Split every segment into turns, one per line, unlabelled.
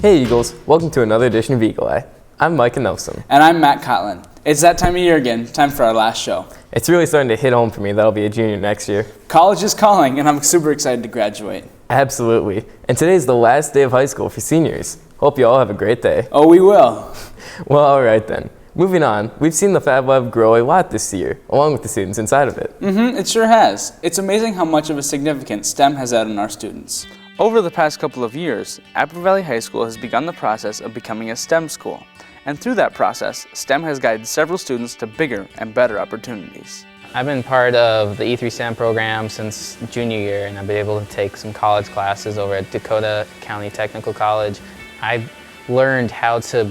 Hey Eagles, welcome to another edition of EaglEye. I'm Micah Nelson.
And I'm Matt Cotlin. It's that time of year again, time for our last show.
It's really starting to hit home for me that I'll be a junior next year.
College is calling, and I'm super excited to graduate.
Absolutely. And today's the last day of high school for seniors. Hope you all have a great day.
Oh, we will.
Well, alright then. Moving on, we've seen the Fab Lab grow a lot this year, along with the students inside of it.
It sure has. It's amazing how much of a significance STEM has had on our students. Over the past couple of years, Apple Valley High School has begun the process of becoming a STEM school. And through that process, STEM has guided several students to bigger and better opportunities.
I've been part of the E3 STEM program since junior year, and I've been able to take some college classes over at Dakota County Technical College. I've learned how to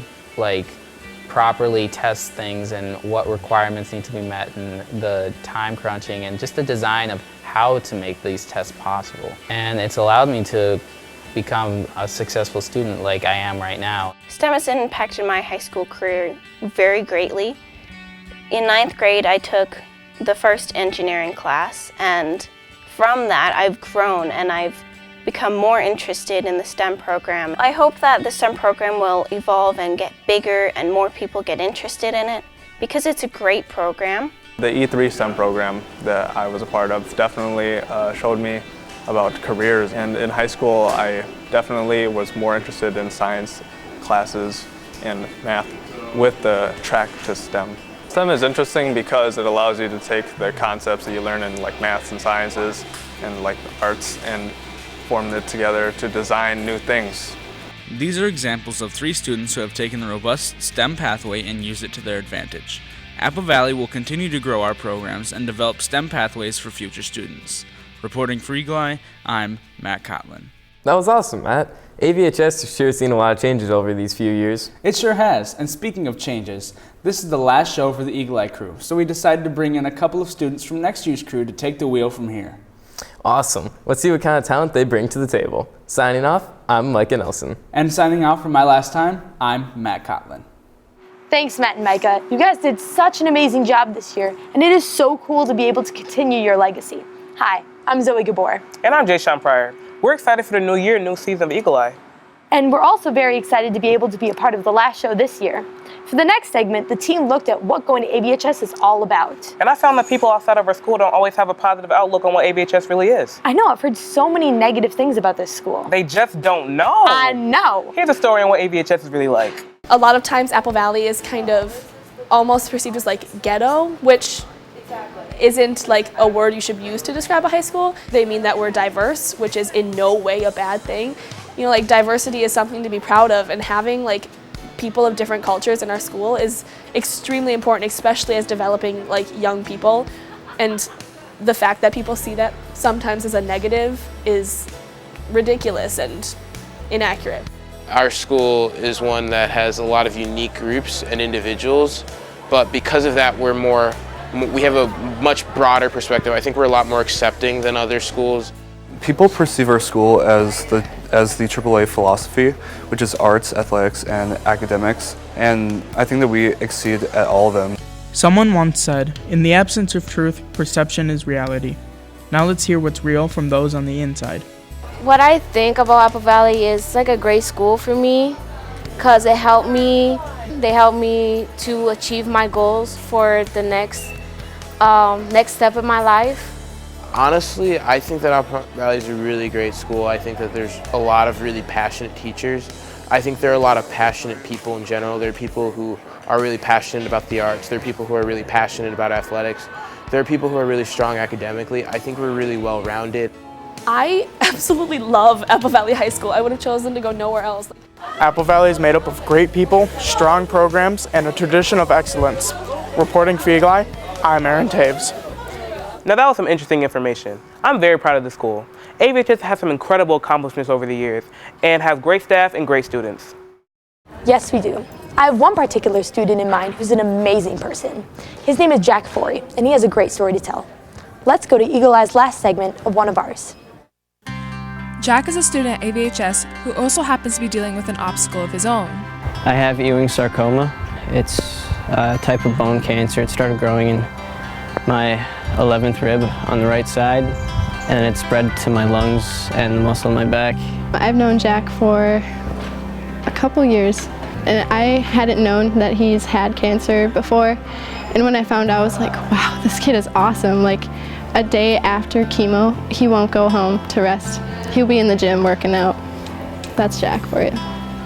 properly test things and what requirements need to be met and the time crunching and just the design of how to make these tests possible. And it's allowed me to become a successful student like I am right now.
STEM has impacted my high school career very greatly. In 9th grade, I took the first engineering class, and from that, I've grown and I've become more interested in the STEM program. I hope that the STEM program will evolve and get bigger and more people get interested in it because it's a great program.
The E3 STEM program that I was a part of definitely showed me about careers, and in high school I definitely was more interested in science classes and math with the track to STEM. STEM is interesting because it allows you to take the concepts that you learn in maths and sciences and arts and form it together to design new things.
These are examples of 3 students who have taken the robust STEM pathway and used it to their advantage. Apple Valley will continue to grow our programs and develop STEM pathways for future students. Reporting for EaglEye, I'm Matt Cotlin.
That was awesome, Matt. AVHS has sure seen a lot of changes over these few years.
It sure has, and speaking of changes, this is the last show for the EaglEye crew, so we decided to bring in a couple of students from next year's crew to take the wheel from here.
Awesome. Let's see what kind of talent they bring to the table. Signing off, I'm Micah Nelson.
And signing off for my last time, I'm Matt Cotlin.
Thanks, Matt and Micah. You guys did such an amazing job this year, and it is so cool to be able to continue your legacy. Hi, I'm Zoe Gabor.
And I'm Jay Sean Pryor. We're excited for the new year, new season of EaglEye.
And we're also very excited to be able to be a part of the last show this year. For the next segment, the team looked at what going to AVHS is all about.
And I found that people outside of our school don't always have a positive outlook on what AVHS really is.
I know, I've heard so many negative things about this school.
They just don't know.
I know.
Here's a story on what AVHS is really like.
A lot of times Apple Valley is kind of almost perceived as ghetto, which isn't a word you should use to describe a high school. They mean that we're diverse, which is in no way a bad thing. You know, diversity is something to be proud of, and having people of different cultures in our school is extremely important, especially as developing young people. And the fact that people see that sometimes as a negative is ridiculous and inaccurate.
Our school is one that has a lot of unique groups and individuals, but because of that we have a much broader perspective. I think we're a lot more accepting than other schools.
People perceive our school as the AAA philosophy, which is arts, athletics, and academics, and I think that we exceed at all of them.
Someone once said, "In the absence of truth, perception is reality." Now let's hear what's real from those on the inside.
What I think about Apple Valley is a great school for me because they helped me to achieve my goals for the next step of my life.
Honestly, I think that Apple Valley is a really great school. I think that there's a lot of really passionate teachers. I think there are a lot of passionate people in general. There are people who are really passionate about the arts. There are people who are really passionate about athletics. There are people who are really strong academically. I think we're really well-rounded.
I absolutely love Apple Valley High School. I would have chosen to go nowhere else.
Apple Valley is made up of great people, strong programs, and a tradition of excellence. Reporting for EaglEye, I'm Aaron Taves.
Now that was some interesting information. I'm very proud of the school. AVHS has some incredible accomplishments over the years and has great staff and great students.
Yes, we do. I have one particular student in mind who's an amazing person. His name is Jack Forey, and he has a great story to tell. Let's go to EaglEye's last segment of one of ours.
Jack is a student at AVHS who also happens to be dealing with an obstacle of his own.
I have Ewing sarcoma. It's a type of bone cancer. It started growing in my 11th rib on the right side, and it spread to my lungs and the muscle in my back.
I've known Jack for a couple years, and I hadn't known that he's had cancer before. And when I found out, I was like, wow, this kid is awesome. Like, a day after chemo, he won't go home to rest. He'll be in the gym working out. That's Jack for you.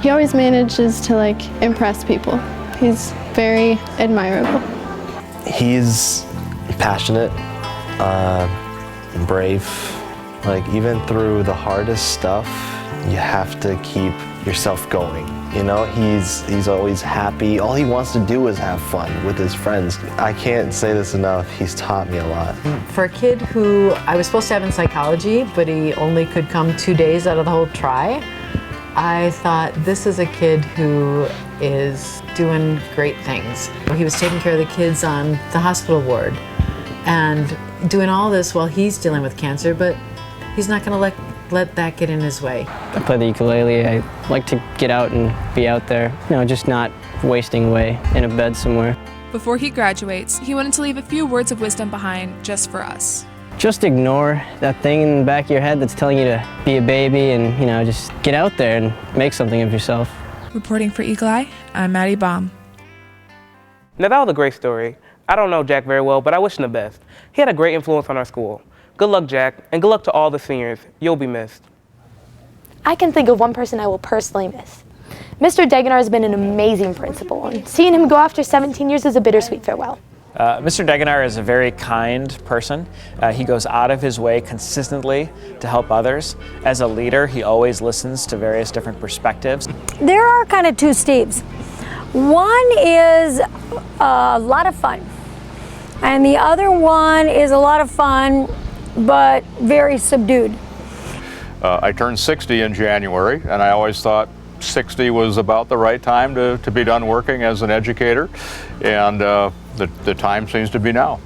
He always manages to like impress people. He's very admirable.
He's passionate, brave. Like, even through the hardest stuff, you have to keep yourself going. You know, he's always happy. All he wants to do is have fun with his friends. I can't say this enough. He's taught me a lot.
For a kid who I was supposed to have in psychology, but he only could come 2 days out of the whole try, I thought, this is a kid who is doing great things. He was taking care of the kids on the hospital ward and doing all this while he's dealing with cancer, but he's not going to let that get in his way.
I play the ukulele. I like to get out and be out there, you know, just not wasting away in a bed somewhere.
Before he graduates, he wanted to leave a few words of wisdom behind just for us.
Just ignore that thing in the back of your head that's telling you to be a baby and, you know, just get out there and make something of yourself.
Reporting for EaglEye, I'm Maddie Baum.
Now that was a great story. I don't know Jack very well, but I wish him the best. He had a great influence on our school. Good luck, Jack, and good luck to all the seniors. You'll be missed.
I can think of one person I will personally miss. Mr. Degenar has been an amazing principal, and seeing him go after 17 years is a bittersweet farewell.
Mr. Degenar is a very kind person. He goes out of his way consistently to help others. As a leader, he always listens to various different perspectives.
There are kind of two Steves. One is a lot of fun, and the other one is a lot of fun, but very subdued.
I turned 60 in January, and I always thought 60 was about the right time to be done working as an educator, and the time seems to be now.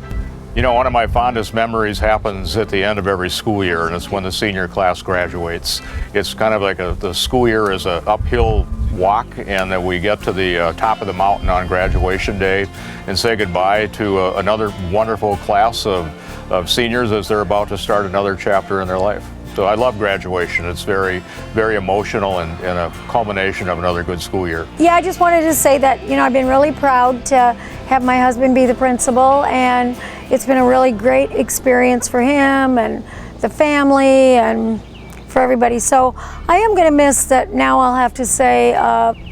You know, one of my fondest memories happens at the end of every school year, and it's when the senior class graduates. It's kind of like the school year is an uphill walk, and then we get to the top of the mountain on graduation day and say goodbye to another wonderful class of seniors as they're about to start another chapter in their life. So I love graduation. It's very, very emotional and a culmination of another good school year.
Yeah, I just wanted to say that, you know, I've been really proud to have my husband be the principal, and it's been a really great experience for him and the family and for everybody. So I am going to miss that now I'll have to say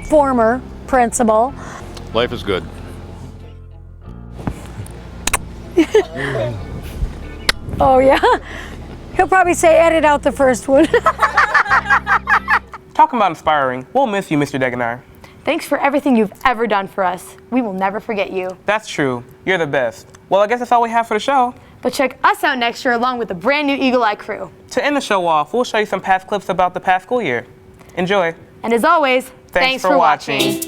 former principal.
Life is good.
Oh, yeah? He'll probably say, edit out the first one.
Talking about inspiring, we'll miss you, Mr. Degenar.
Thanks for everything you've ever done for us. We will never forget you.
That's true. You're the best. Well, I guess that's all we have for the show.
But check us out next year along with the brand new EaglEye crew.
To end the show off, we'll show you some past clips about the past school year. Enjoy.
And as always, thanks for watching.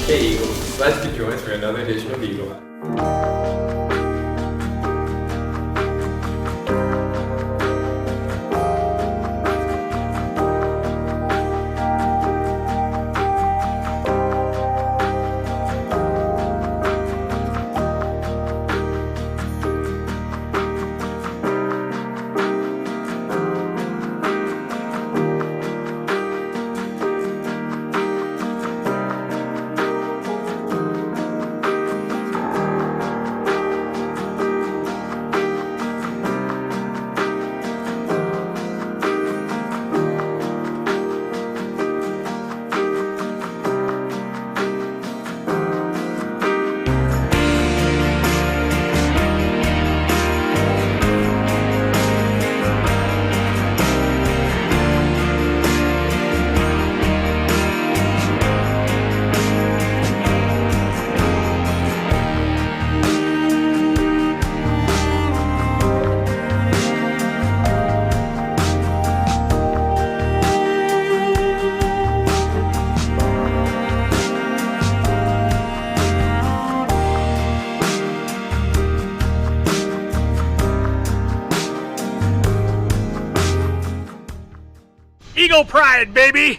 Hey Eagles, glad you could join us for another edition of EaglEye.
Eagle pride, baby!